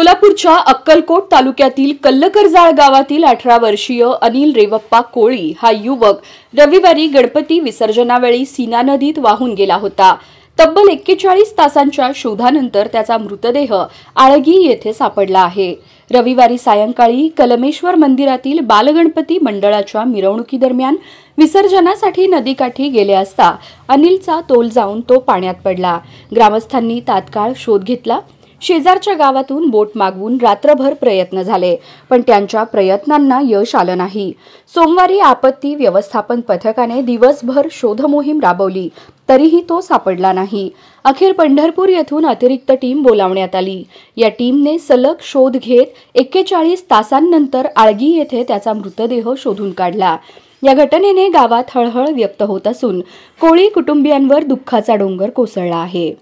सोलापूरच्या अक्कलकोट तालुक्यातील कल्लकरजाळ गावातील 18 वर्षीय अनिल रेवप्पा कोळी हा युवक रविवारी गणपती विसर्जनावेळी सीना नदीत वाहून गेला होता। तब्बल 41 तासांच्या शोधानंतर त्याचा मृतदेह आळगी येथे सापडला आहे। रविवारी सायंकाळी कलमेश्वर मंदिरातील बालगणपती मंडळाच्या मिरवणुकीदरम्यान विसर्जनासाठी नदीकाठी गेले असता अनिलचा तोल जाऊन तो पाण्यात पडला। ग्रामस्थांनी तात्काळ शोध घेतला। शेजारच्या गावातून बोट मागवून रात्रभर प्रयत्न झाले, पण त्यांच्या प्रयत्नांना यश आलं नाही। सोमवारी आपत्ती व्यवस्थापन पथकाने दिवसभर शोध मोहीम राबवली, तरीही तो सापडला नाही। अखेर पंढरपूर येथून अतिरिक्त टीम बोलावण्यात आली। या टीमने सलग शोध घेत 41 तासांनंतर आळगी येथे त्याचा मृतदेह शोधून काढला। या घटनेने गावात हळहळ व्यक्त होत असून कोळी कुटुंबियांवर दुःखाचा डोंगर कोसळला आहे।